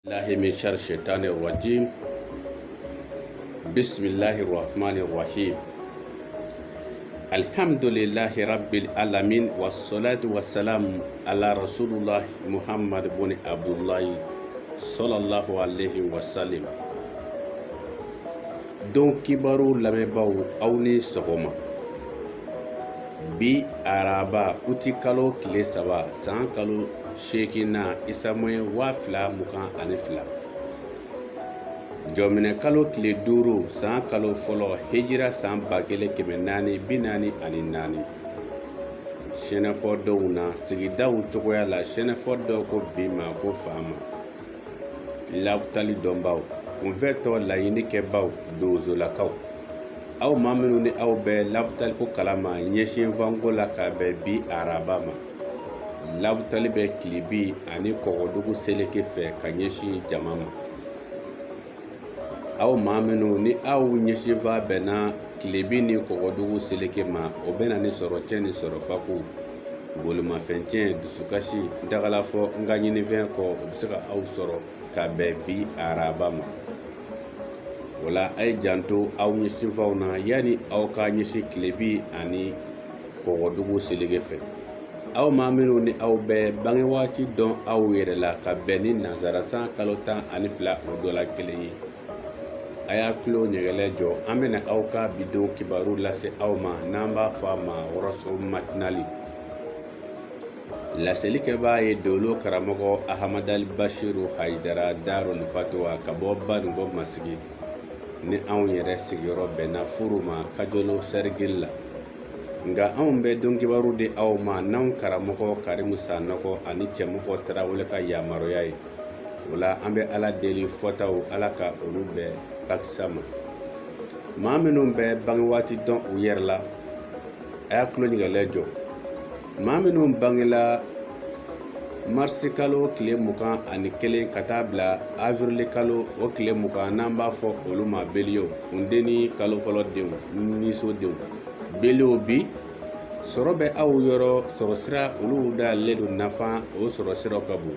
الله من شر الشيطان الرجيم. بسم الله الرحمن الرحيم. الحمد لله رب العالمين والصلاة والسلام على رسول الله محمد بن عبد الله صلى الله عليه وسلم. Donc kibaru lamɛnbaaw aw ni sɔgɔma. Bi araba uti kalo tile 3 san kalo 8 isamoye 2022. Jɔminɛ kalo tile 5 san kalo fɔlɔ hijira san 1444. Sɛnɛfɔ dɔw na sigidaw cogoya la sɛnɛfɔ dɔw ko bi ma ko faama. Labutali dɔnbaw kunfɛtɔ laɲinikɛbaw dozolakaw. Aw maa minnu ni aw bɛ labutali ko kalama ɲɛsin fanko la ka bɛn bi araba ma. Labutali bɛ Kilibi ani Kɔgɔdugu seleke fɛ ka ɲɛsin jama ma. Aw maa minnu ni aw ɲɛsin fa bɛnna Kilibi ni Kɔgɔdugu seleke ma, o bɛna ni sɔrɔ cɛ ni sɔrɔ fako, bolimafɛn cɛn, dusukasi, dagalafɔ n ka ɲinifɛn kɔ, o bɛ se ka aw sɔrɔ ka bɛn bi araba ma. Wala a ye janto aw ɲɛsinfaw na yani aw ka ɲɛsin Kilibi ani Kɔgɔdugu seleke fɛ. Aw maa minnu ni aw bɛ bange waati dɔn aw yɛrɛ la ka bɛn ni nansarasan kalo 12 o dɔ la kelen ye. A y'a tulo ɲɛgɛlɛ jɔ, an bɛna aw ka bidenw kibaru lase aw ma n'an b'a fɔ a ma wɔrɔso matinali. Laselikɛbaa ye Dolo karamɔgɔ Ahamadali Bashiru Hayidara Darul Fatuwa ka bɔ Baningo Masigi ni anw yɛrɛ sigiyɔrɔ bɛnna furu ma Kajolo Sɛrigili la. Nga anw bɛ don kibaru di aw ma n'anw karamɔgɔ Karimu Sanɔgɔ ani Cɛmɔgɔ Tarawele ka yamaruya ye. O la an bɛ Ala deli fɔtaw Ala ka olu bɛɛ bakisa ma. Maa minnu bɛ bange waati dɔn u yɛrɛ la, a y'a tulo ɲɛgɛlɛ jɔ. Maa minnu bangela marisi kalo tile 21 ka taa bila avril kalo o tile 20 n'an b'a fɔ olu ma beliyo, funteni kalo fɔlɔ denw, nisodenw. Beliyo bi sɔrɔ bɛ aw yɔrɔ, sɔrɔ sira olu dayɛlɛlen don nafa, o sɔrɔ siraw ka bon.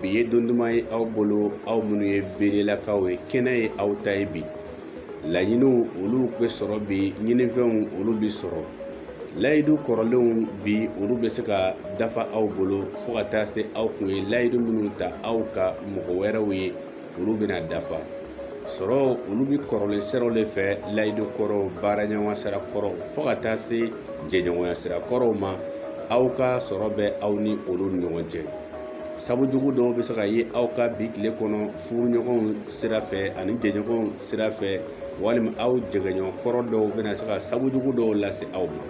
Bi ye don duman ye aw bolo, aw minnu ye belelakaw ye, kɛnɛ ye aw ta ye bi. Laɲiniw olu bɛ sɔrɔ bi, ɲinifɛnw olu bi sɔrɔ. Layidu kɔrɔlenw bi olu bɛ se ka dafa aw bolo fo ka taa se aw kun ye layidu minnu ta aw ka mɔgɔ wɛrɛw ye, olu bɛna dafa. Sɔrɔ olu bi kɔrɔlen siraw le fɛ, layidu kɔrɔw, baaraɲɔgɔn sira kɔrɔw, fo ka taa se jɛɲɔgɔnya sira kɔrɔw ma. Aw ka sɔrɔ bɛ aw ni olu ni ɲɔgɔn cɛ. Sabu jugu dɔw bɛ se ka ye aw ka bi tile kɔnɔ furuɲɔgɔnw sira fɛ ani jɛɲɔgɔnw sira fɛ, walima aw jɛgɛɲɔgɔn kɔrɔ dɔw bɛna se ka sabu jugu dɔw lase aw ma.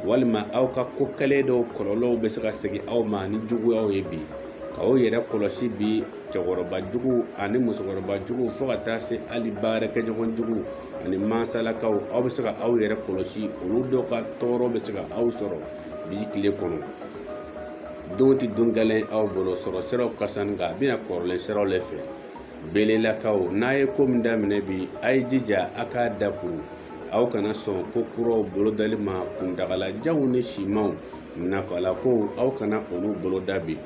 Walima aw ka ko kɛlen dɔw kɔlɔlɔw bɛ se ka segin aw ma ni juguyaw ye bi. K'aw yɛrɛ kɔlɔsi bi cɛkɔrɔba jugu ani musokɔrɔba jugu fo ka taa se hali baarakɛɲɔgɔn jugu ani mansalakaw, aw bɛ se ka aw yɛrɛ kɔlɔsi, olu dɔw ka tɔɔrɔ bɛ se ka aw sɔrɔ bi tile kɔnɔ. Don tɛ don gɛlɛn aw bolo, sɔrɔ siraw ka sanu nka a bɛna kɔrɔlen siraw le fɛ. Belelakaw, n'a ye ko min daminɛ bi, a ye jija a k'a dakuru. Aw kana sɔn ko kuraw bolodali ma, kundagalajanw ni simanw, nafalakow aw kana olu boloda bi.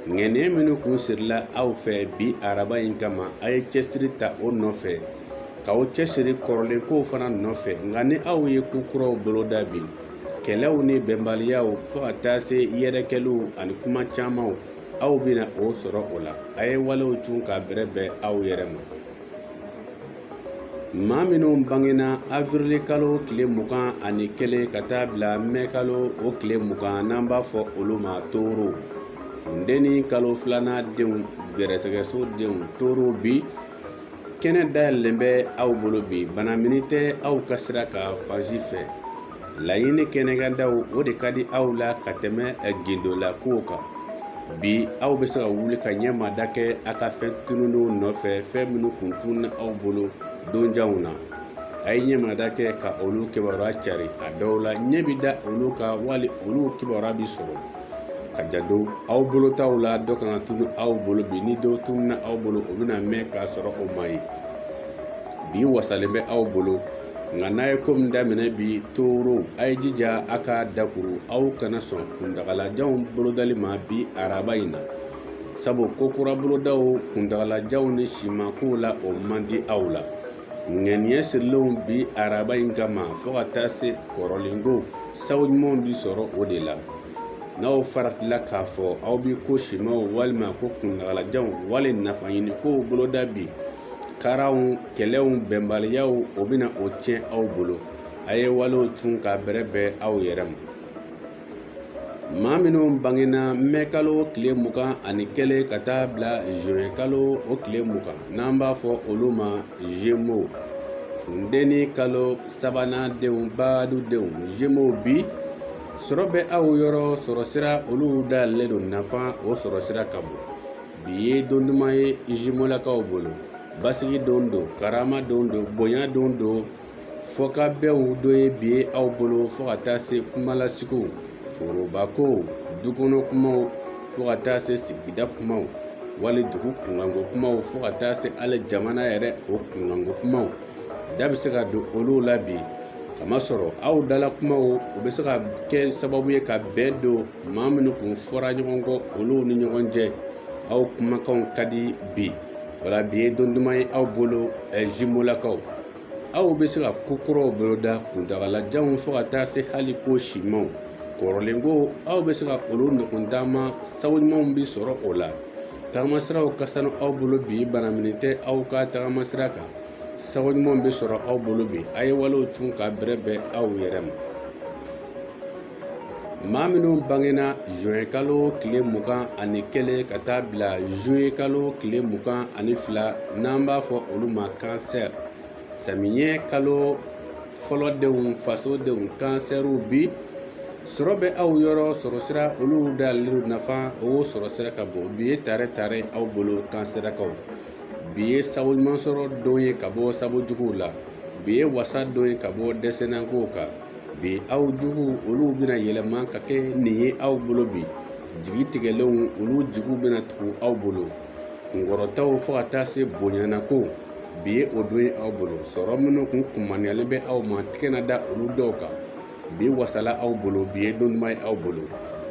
Ŋɛniɲɛ minnu kun sirila aw fɛ bi araba in kama, a ye cɛsiri ta o nɔfɛ, k'aw cɛsiri kɔrɔlenkow fana nɔfɛ. Nka ni aw ye ko kuraw boloda bi, kɛlɛw ni bɛnbaliyaw fo ka taa se yɛrɛkɛliw ani kuma camanw, aw bɛna o sɔrɔ o la. A ye walew cun ka bɛrɛbɛn aw yɛrɛ ma. Maa minnu bangena avril kalo tile 21 ka taa bila mɛ kalo o tile 20 n'an b'a fɔ olu ma toro. Funteni kalo 2nan denw, gɛrɛsɛgɛso denw, toro bi kɛnɛ dayɛlɛlen bɛ aw bolo bi. Banamini tɛ aw ka sira ka fansi fɛ. Laɲini kɛnɛkɛdaw o de ka di aw la ka tɛmɛ gindolakow kan. Bi aw bɛ se ka wuli ka ɲɛmada kɛ a ka fɛn tununw nɔfɛ, fɛn minnu kun tunun aw bolo donjanw na. A ye ɲɛmada kɛ ka olu kibaruya cari, a dɔw la ɲɛ bi da olu ka wali olu kibaruya bi sɔrɔ. Ka jado aw bolo taw la dɔ kana tunu aw bolo bi, ni dɔw tununa aw bolo o bɛna mɛn k'a sɔrɔ o ma ye. Bi wasalen bɛ aw bolo, nka n'a ye ko min daminɛ bi toro, a ye jija a ka dakuru, aw kana sɔn kundagalajanw bolodali ma bi araba in na. sabu ko kura bolodaw kuntagalajanw ni simakow la o man di aw la. ŋaniya sirilenw bi araba in kama fo ka taa se kɔrɔlenko sabu ɲumanw bi sɔrɔ o de la. n'aw faratila k'a fɔ aw bi ko simaw walima ko kuntagalajanw wali nafa ɲini kow boloda bi, karanw kɛlɛw bɛnbaliyaw o bɛna o tiɲɛ aw bolo. a ye walew cun ka bɛrɛbɛn aw yɛrɛ ma. maa minnu bangena mɛ kalo tile 21 ka taa bila juin kalo o tile 20 n'an b'a fɔ olu ma Gémeaux, funteni kalo sabanan denw baadudenw Gémeaux bi sɔrɔ bɛ aw yɔrɔ, sɔrɔ sira olu dayɛlɛlen don nafa o sɔrɔ sira ka bon. bi ye don duman ye Gémeaux-lakaw bolo. basigi don don, karama don don, bonya don don, fɔkabɛnw dɔ ye bi ye aw bolo fo ka taa se kumalasigiw, forobakow, dukɔnɔ kumaw fo ka taa se sigida kumaw, wali dugu kunkanko kumaw fo ka taa se hali jamana yɛrɛ o kunkanko kumaw. da bɛ se ka don olu la bi, kamasɔrɔ aw dala kumaw o bɛ se ka kɛ sababu ye ka bɛn don maa minnu kun fɔra ɲɔgɔn kɔ olu ni ɲɔgɔn cɛ. aw kumakanw ka di bi. wala bi ye don duman ye aw bolo Gémeaux-lakaw. aw bɛ se ka ko kuraw boloda, kuntagalajanw fo ka taa se hali ko simanw. kɔrɔlenko aw bɛ se ka olu ɲɔgɔn taama, sabu ɲumanw bi sɔrɔ o la. tagamasiraw ka sanu aw bolo bi, banaminɛ tɛ aw ka tagamasira kan. sabu ɲumanw bi sɔrɔ aw bolo bi. a ye walew cun ka bɛrɛbɛn aw yɛrɛ ma. maa minnu bangena juin kalo tile 21 ka taa bila juillet kalo tile 22 n'an b'a fɔ olu ma cancer. samiyɛ kalo fɔlɔdenw, fasodenw, kansɛriw bi sɔrɔ bɛ aw yɔrɔ, sɔrɔ sira olu dayɛlɛlen nafa o sɔrɔ sira ka bon. bi ye tare aw bolo kansɛrakaw. bi ye sabu ɲuman sɔrɔ don ye ka bɔ sabu juguw la. bi ye wasa don ye ka bɔ dɛsɛnankow kan. bi aw jugu olu bɛna yɛlɛma ka kɛ nin ye aw bolo bi. jigi tigɛlenw olu jigiw bɛna tugu aw bolo. kunkɔrɔtaw fo ka taa se bonyanako bi ye o don ye aw bolo. sɔrɔ minnu kun kumaniyalen bɛ aw ma tigɛ na da olu dɔw kan. bi wasala aw bolo. bi ye don duman ye aw bolo.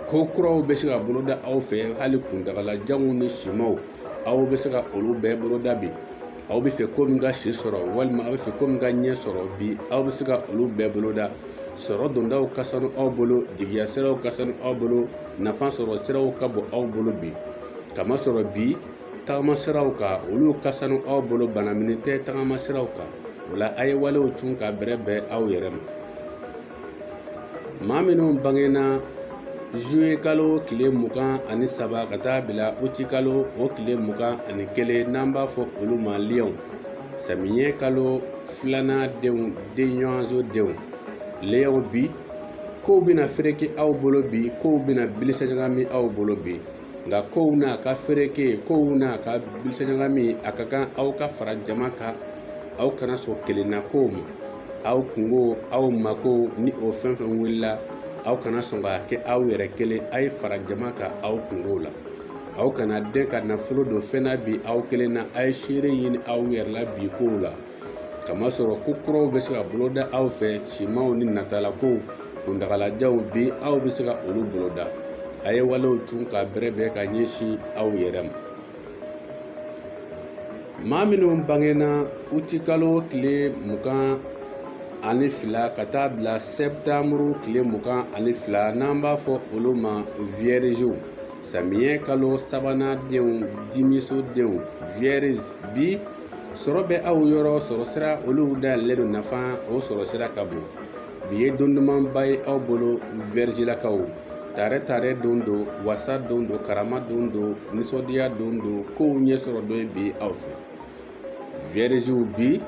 ko kuraw bɛ se ka boloda aw fɛ, hali kuntagalajanw ni simaw aw bɛ se ka olu bɛɛ boloda bi. aw bɛ fɛ ko min ka si sɔrɔ walima aw bɛ fɛ ko min ka ɲɛ sɔrɔ bi, aw bɛ se ka olu bɛɛ boloda. sɔrɔ dondaw ka sanu aw bolo, jigiya siraw ka sanu aw bolo, nafa sɔrɔ siraw ka bon aw bolo bi. kamasɔrɔ bi tagama siraw kan olu ka sanu aw bolo, banaminɛ tɛ tagama siraw kan. wala a ye walew cun ka bɛrɛbɛn aw yɛrɛ ma. maa minnu bangena juillet kalo tile 23 ka taa bila août kalo o tile 21 n'an b'a fɔ olu ma Lion. samiyɛ kalo 2nan denw, denɲɔgɔnso denw Lion bi kow bɛna fereke aw bolo bi, kow bɛna bilisa ɲagami aw bolo bi. nka kow n'a ka fereke, kow n'a ka bilisa ɲagami, a ka kan aw ka fara jama kan. aw kana sɔn kelenna kow ma. aw kungo, aw mako ni o fɛn fɛn wulila, aw kana sɔn k'a kɛ aw yɛrɛ kelen. a ye fara jama kan aw kungo la. aw kana den ka nafolo don fɛn na bi aw kelen na. a ye seere ɲini aw yɛrɛ la bi kow la. kamasɔrɔ ko kuraw bɛ se ka boloda aw fɛ, simaw ni natalakow, kuntagalajanw bi aw bɛ se ka olu boloda. a ye walew cun ka bɛrɛbɛn ka ɲɛsin aw yɛrɛ ma. maa minnu bangena août kalo tile 22 ka taa bila septembre tile 22 n'an b'a fɔ olu ma Viergew. samiyɛ kalo sabanan denw, dimiso denw Vierge bi sɔrɔ bɛ aw yɔrɔ, sɔrɔ sira olu dayɛlɛlen don nafa o sɔrɔ sira ka bon. bi ye don dumanba ye aw bolo Viergelakaw. tare don don, wasa don don, karama don don, nisɔndiya don don, kow ɲɛsɔrɔ don ye bi aw fɛ. Viergew bi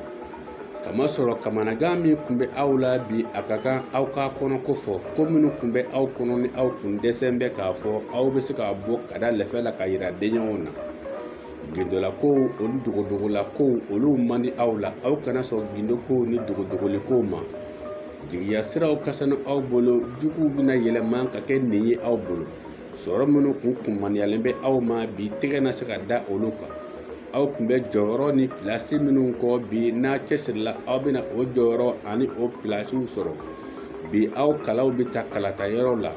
kamasɔrɔ kamanagan min kun bɛ aw la bi, a ka kan aw k'a kɔnɔ ko fɔ. ko minnu kun bɛ aw kɔnɔ ni aw kun dɛsɛn bɛ k'a fɔ, aw bɛ se k'a bɔ ka da lɛfɛ la ka yira denɲɔgɔnw na. gindolakow olu dogodogolakow olu man di aw la. aw kana sɔn gindokow ni dogodogolikow ma. jigiya siraw ka sanu aw bolo, juguw bɛna yɛlɛma ka kɛ nin ye aw bolo. sɔrɔ minnu kun kumaniyalen bɛ aw ma bi, tɛgɛ na se ka da olu kan. aw kun bɛ jɔyɔrɔ ni pilasi minnu kɔ bi, n'a cɛsirila aw bɛna o jɔyɔrɔ ani o pilasiw sɔrɔ. bi aw kalaw bɛ ta kalatayɔrɔ la.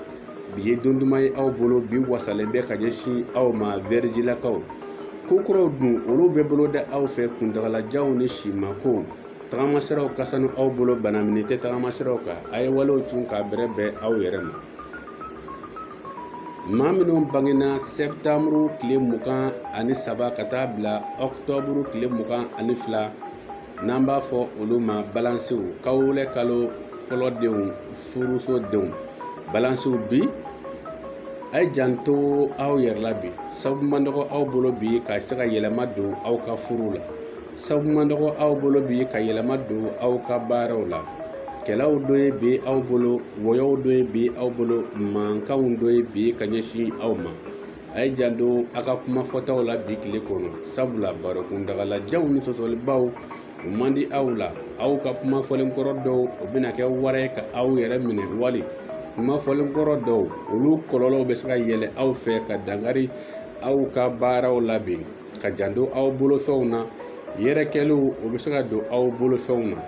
bi ye don duman ye aw bolo bi wasalen bɛ ka ɲɛsin aw ma vɛrijilakaw. Kokuraw dun olu bɛ bolo da aw fɛ kuntagalajanw ni simakow. Tagamasiraw ka sanu aw bolo bana minɛ tɛ tagamasiraw kan. A ye walew tun ka bɛrɛ bɛn aw yɛrɛ ma. Maa minnu bangena sɛbutanburu tile 23 ka taa bila ɔktɔburu tile 22 n'an b'a fɔ olu ma balansiw. Kawulɛ kalo fɔlɔdenw furusodenw balansiw bi a ye janto aw yɛrɛ la bi. Sabu man dɔgɔ aw bolo bi ka se ka yɛlɛma don aw ka furu la. Sabu man dɔgɔ aw bolo bi ka yɛlɛma don aw ka baaraw la. Kɛlɛw dɔ ye bi aw bolo, wɔyɔw dɔ ye bi aw bolo, mankanw dɔ ye bi ka ɲɛsin aw ma. A ye janto a ka kuma fɔtaw la bi tile kɔnɔ. Sabula baro kuntagalajanw ni sɔsɔlibaw o man di aw la. Aw ka kuma fɔlenkɔrɔ dɔw o bɛna kɛ wara ye ka aw yɛrɛ minɛ, wali kuma fɔlenkɔrɔ dɔw olu kɔlɔlɔw bɛ se ka yɛlɛ aw fɛ ka dangari aw ka baaraw labɛn, ka janto aw bolofɛnw na. Yɛrɛkɛliw o bɛ se ka don aw bolofɛnw na.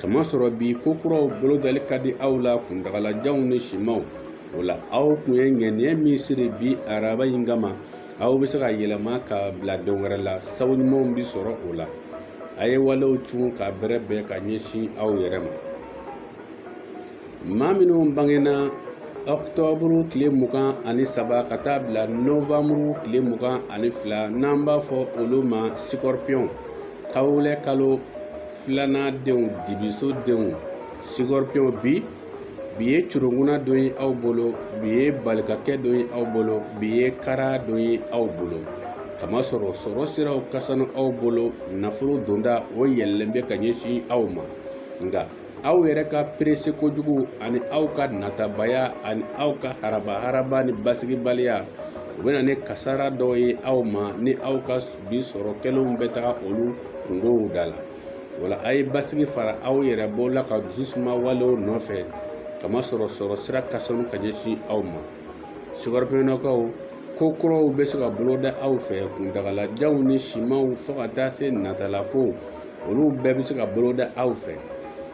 Kamasɔrɔ bi kokuraw bolodali ka di aw la kuntagalajanw ni simaw. O la aw kun ye ŋɛniɲɛ min siri bi araba in kama, aw bɛ se ka yɛlɛma ka bila don wɛrɛ la. Sabu ɲumanw bi sɔrɔ o la. A ye walew tun ka bɛrɛ bɛn ka ɲɛsin aw yɛrɛ ma. Maa minnu bangena ɔktɔburu tile 23 ka taa bila nɔvanburu tile 22 n'an b'a fɔ olu ma sikɔripiyɔn. Kawulɛ kalo 2nan denw dibisodenw. Sikɔripiyɔn bi ye curunguna dɔ ye aw bolo, bi ye balikakɛ dɔ ye aw bolo, bi ye kara dɔ ye aw bolo. Kamasɔrɔ sɔrɔ siraw ka sanu aw bolo, nafolo donda o yɛlɛlen bɛ ka ɲɛsin aw ma. Nka aw yɛrɛ ka perese kojugu ani aw ka natabaya ani aw ka haraba ni basigibaliya o bɛna ni kasara dɔw ye aw ma ni aw ka bi sɔrɔ kɛlenw bɛ taga olu kungow da la. Wala a ye basigi fara aw yɛrɛ bɔla ka dususuma walew nɔfɛ. Kamasɔrɔ sɔrɔ sira ka sanu ka ɲɛsin aw ma. Sikɔripiyɔnnakaw kokuraw bɛ se ka bolo da aw fɛ kuntagalajanw ni simaw fo ka taa se natalako olu bɛɛ bɛ se ka bolo da aw fɛ.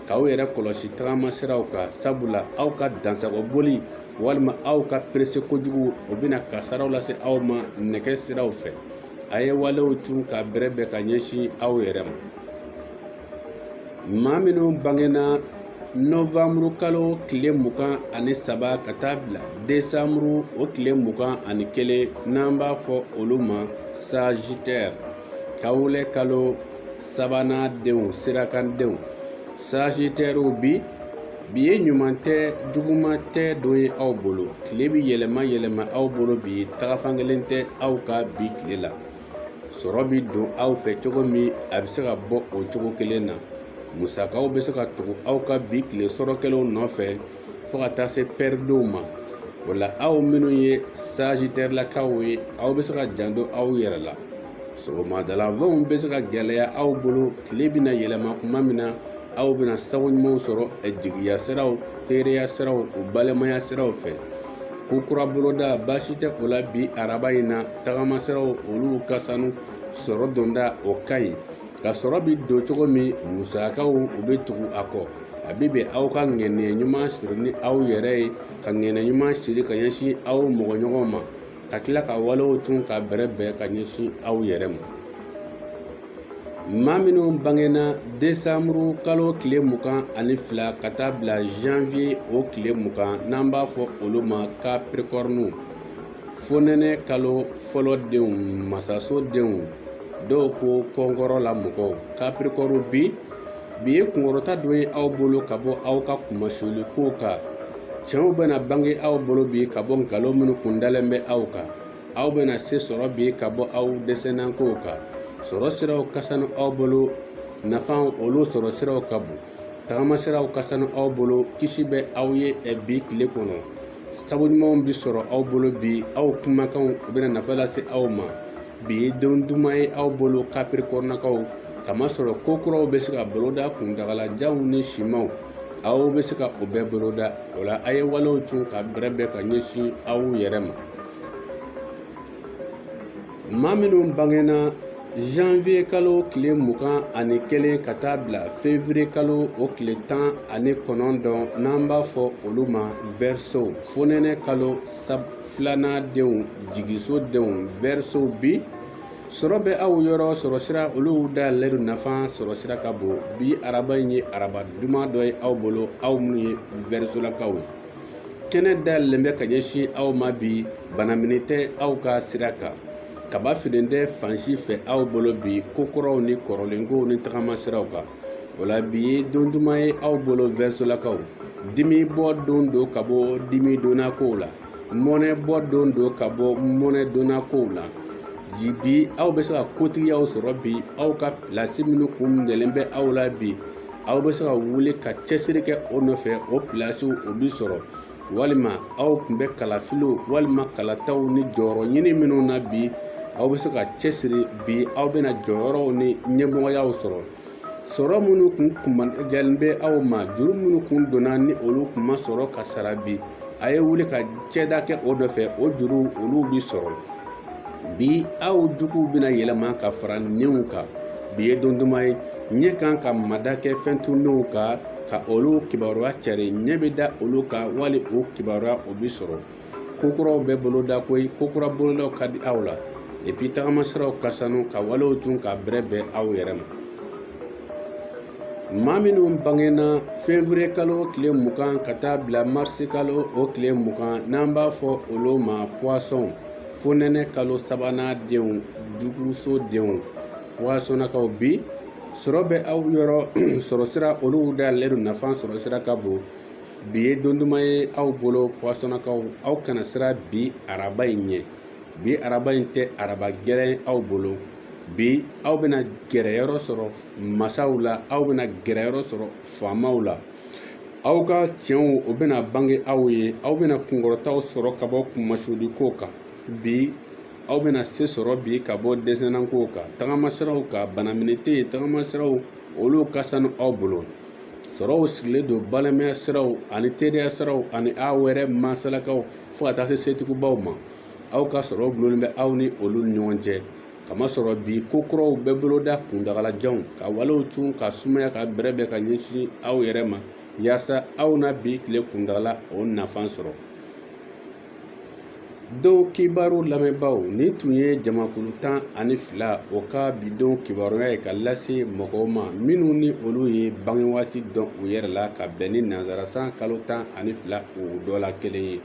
K'aw yɛrɛ kɔlɔsi tagamasiraw kan. Sabula aw ka dansagoboli walima aw ka perese kojugu o bɛna kasaraw lase aw ma nɛgɛ siraw fɛ. A ye walew tun ka bɛrɛ bɛn ka ɲɛsin aw yɛrɛ ma. Maa minnu bangena nɔvanburu kalo tile 23 ka taa bila desanburu o tile 21 n'an b'a fɔ olu ma sagitɛri. Kawulɛ kalo 3nan denw sirakandenw. Sagitɛriw bi ye ɲuman tɛ juguman tɛ dɔ ye aw bolo. Tile bi yɛlɛma aw bolo bi tagafangelen tɛ aw ka bi tile la. Sɔrɔ bi don aw fɛ cogo min a bɛ se ka bɔ o cogo kelen na. Musakaw bɛ se ka tugu aw ka bi tile sɔrɔkɛlaw nɔfɛ fo ka taa se pɛridenw ma. O la aw minnu ye sagitɛrilakaw ye aw bɛ se ka janto aw yɛrɛ la. Sɔgɔmadalanfɛnw bɛ se ka gɛlɛya aw bolo. Tile bɛna yɛlɛma kuma min na aw bɛna sago ɲumanw sɔrɔ jigiya siraw, teriya siraw, o balimaya siraw fɛ. Kokura boloda baasi tɛ o la bi araba in na. Tagamasiraw olu ka sanu, sɔrɔ donda o ka ɲi. Ka sɔrɔ bi don cogo min musakaw u bɛ tugu a kɔ. A bɛ bɛn aw ka ŋɛniɲɛ ɲuman siri ni aw yɛrɛ ye, ka ŋɛniɲɛ ɲuman siri ka ɲɛsin aw mɔgɔɲɔgɔn ma, ka tila ka walew tun ka bɛrɛ bɛn ka ɲɛsin aw yɛrɛ ma. Maa minnu bangena desanburu kalo tile 22 ka taa bila janvier o tile 20 n'an b'a fɔ olu ma kapirikɔriniw. Fonɛnɛ kalo fɔlɔdenw, masasodenw, dɔw ko kɔnkɔrɔ la mɔgɔw. Kapirikɔriw bi ye kunkɔrɔta dɔ ye aw bolo ka bɔ aw ka kumasuli kow kan. Cɛw bɛna bange aw bolo bi ka bɔ nkalon minnu kun dalen bɛ aw kan. Aw bɛna se sɔrɔ bi ka bɔ aw dɛsɛnankow kan. Sɔrɔ siraw ka sanu aw bolo, nafaw olu sɔrɔ siraw ka bon. Tagamasiraw ka sanu aw bolo, kisi bɛ aw ye bi tile kɔnɔ. Sabu ɲumanw bi sɔrɔ aw bolo bi, aw kumakanw u bɛna nafa lase aw ma. Bi ye don duman ye aw bolo kapirikɔrinakaw. Kamasɔrɔ kokuraw bɛ se ka boloda kuntagalajanw ni simaw. Aw bɛ se ka o bɛɛ boloda. O la a ye walew tun ka bɛrɛ bɛn ka ɲɛsin aw yɛrɛ ma. Maa minnu bangena janvier kalo tile 21 ka taa bila février kalo o tile 19 n'an b'a fɔ olu ma verseau fonɛnɛ kalo filanan denw jigisodenw verseau bi sɔrɔ bɛ aw yɔrɔ sɔrɔ sira olu dayɛlɛlen don nafa sɔrɔ sira ka bon bi araba in ye araba duman dɔ ye aw bolo aw minnu ye verseaulakaw ye kɛnɛ dayɛlɛlen bɛ ka ɲɛsin aw ma bi banamini tɛ aw ka sira kan kaba filen tɛ fansi fɛ aw bolo bi kokɔrɔw ni kɔrɔlenkow ni tagama siraw kan o la bi ye don duman ye aw bolo verseaulakaw dimi bɔ don do ka bɔ dimi donna kow la mɔnɛ bɔ don do ka bɔ mɔnɛ donna kow la bi aw bɛ se ka kotigiyaw sɔrɔ bi aw ka pilasi minnu kun minɛlen bɛ aw la bi aw bɛ se ka wuli ka cɛsiri kɛ o nɔfɛ o pilasiw o bi sɔrɔ walima aw tun bɛ kalafiliw walima kalataw ni jɔyɔrɔ ɲini minnu na bi aw bɛ se ka cɛsiri bi aw bɛna jɔyɔrɔw ni ɲɛmɔgɔyaw sɔrɔ minnu kun kumajalen bɛ aw ma juru minnu kun donna ni olu kun ma sɔrɔ ka sara bi a ye wuli ka cɛda kɛ o nɔfɛ o juru olu bi sɔrɔ bi aw juguw bɛna yɛlɛma ka fara nenw kan bi ye don duman ye ɲɛ kan ka mada kɛ fɛn tunnenw kan ka olu kibaruya cari ɲɛ bɛ da olu kan wali o kibaruya o bi sɔrɔ kokuraw bɛ boloda koyi kokura bolodaw ka di aw la epi tagama siraw ka sanu ka walew tun ka bɛrɛ bɛn aw yɛrɛ ma maa minnu bangena février kalo tile 20 ka taa bila mars kalo o tile 20 n'an b'a fɔ olu ma poisson fonɛnɛ kalo sabanan denw jugusodenw poissonnakaw bi sɔrɔ bɛ aw yɔrɔ sɔrɔ sira olu dayɛlɛlen don nafa sɔrɔ sira ka bon bi ye don duman ye aw bolo poissonnakaw aw kana sira bi araba in ɲɛ bi araba in tɛ araba gɛrɛn aw bolo bi aw bɛna gɛrɛyɔrɔ sɔrɔ masaw la aw bɛna gɛrɛyɔrɔ sɔrɔ faamaw la aw ka tiɲɛw o bɛna bange aw ye aw bɛna kunkɔrɔtaw sɔrɔ ka bɔ kumasudikow kan bi aw bɛna se sɔrɔ bi ka bɔ dɛsɛnnankow kan tagama siraw kan banamini tɛ yen tagama siraw olu ka sanu aw bolo sɔrɔw sigilen don balimaya siraw ani teriya siraw ani aw yɛrɛ mansalakaw fo ka taa se setigubaw ma aw ka sɔrɔ gulolen bɛ aw ni olu ni ɲɔgɔn cɛ kamasɔrɔ bi kokuraw bɛɛ boloda kundagalajanw ka walew tun ka sumaya ka bɛrɛ bɛn ka ɲɛsin aw yɛrɛ ma yaasa aw na bi tile kundagala o nafan sɔrɔ don kibaru lamɛnbaaw ni tun ye jamakulu 12 o ka bidon kibaruya ye ka lase mɔgɔw ma minnu ni olu ye bange waati dɔn u yɛrɛ la ka bɛn ni nanzarasan kalo 12 o dɔ la kelen ye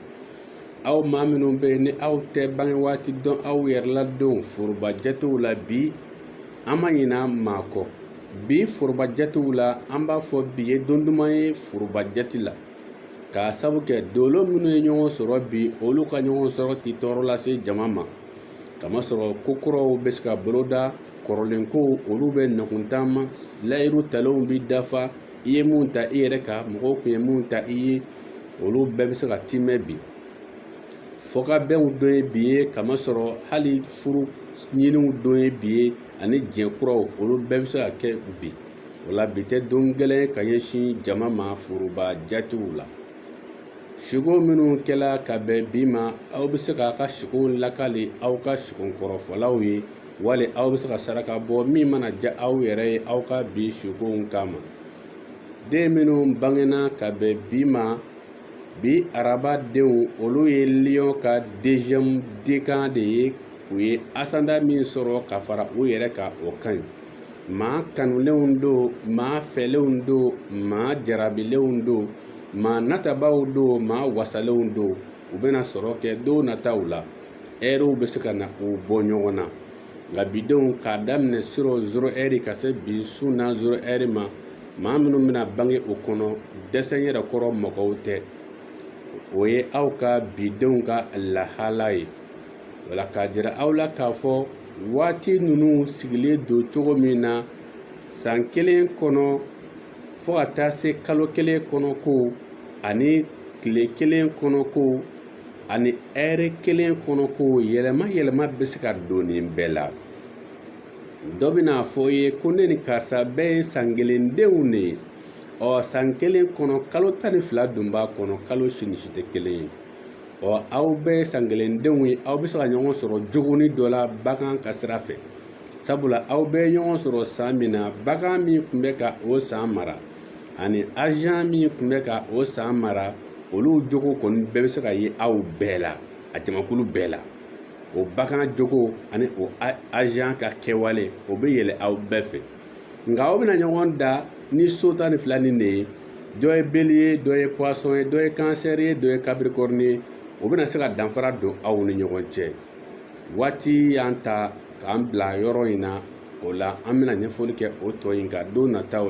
aw maa minnu bɛ yen ni aw tɛ bange waati dɔn aw yɛrɛ la don foroba jatew la bi an ma ɲinɛ maa kɔ bi foroba jatew la an b'a fɔ bi ye don duman ye foroba jate la k'a sabu kɛ dolo minnu ye ɲɔgɔn sɔrɔ bi olu ka ɲɔgɔn sɔrɔ tɛ tɔɔrɔ lase jama ma kamasɔrɔ kokuraw bɛ se ka boloda kɔrɔlenkow olu bɛ nɔkuntan ma layiru talenw bi dafa i ye mun ta i yɛrɛ kan mɔgɔw tun ye mun ta i ye olu bɛɛ bɛ se ka timɛ bi fɔkabɛnw don ye bi ye kamasɔrɔ hali furu ɲiniw don ye bi ye ani jɛnkuraw olu bɛɛ bɛ se ka kɛ bi o la bi tɛ don gɛlɛn ka ɲɛsin jama ma foroba jatew la sigo minnu kɛla ka bɛn bi ma aw bɛ se k'a ka sigow lakali aw ka sigonkɔrɔfɔlaw ye wali aw bɛ se ka saraka bɔ min mana ja aw yɛrɛ ye aw ka bi sigow kama den minnu bangena ka bɛn bi ma bi araba denw olu ye lion ka deuxième décan de ye u ye asanda min sɔrɔ ka fara u yɛrɛ kan o kan maa kanulenw don maa fɛlenw don maa jarabilenw don maa natabaw don maa wasalenw don u bɛna sɔrɔ kɛ don nataw la ɛriw bɛ se ka na u bɔ ɲɔgɔn na nka bidenw k'a daminɛ sɔrɔ 0 heure ka se bi su na 0 heure ma maa minnu bɛna bange o kɔnɔ dɛsɛ yɛrɛ kɔrɔ mɔgɔw tɛ o ye aw ka bidenw ka lahala ye wala k'a jira aw la k'a fɔ waati ninnu sigilen don cogo min na san kelen kɔnɔ fo ka taa se kalo kelen kɔnɔ ko ani tile kelen kɔnɔ ko ani ɛri kelen kɔnɔ ko yɛlɛma yɛlɛma bɛ se ka don nin bɛɛ la dɔ bɛna fɔ ye ko ne ni karisa bɛɛ ye san kelen denw de ye san kelen kɔnɔ kalo 12 dun b'a kɔnɔ kalo si ni si tɛ kelen ye aw bɛɛ ye san kelen denw ye aw bɛ se ka ɲɔgɔn sɔrɔ jogoni dɔ la bagan ka sira fɛ sabula aw bɛɛ ɲɔgɔn sɔrɔ san min na bagan min tun bɛ ka o san mara ani agent min tun bɛ ka o san mara olu jogo kɔni bɛɛ bɛ se ka ye aw bɛɛ la a jamakulu bɛɛ la o bagan jogo ani o agent ka kɛwale o bɛ yɛlɛ aw bɛɛ fɛ nka aw bɛna ɲɔgɔn da ni so tan ni fila nin de ye dɔ ye bélier ye dɔ ye poisson ye dɔ ye cancer ye dɔ ye capricorne ye o bɛna se ka danfara don aw ni ɲɔgɔn cɛ waati y'an ta k'an bila yɔrɔ in na o la an bɛna ɲɛfɔli kɛ o tɔ in kan don nataw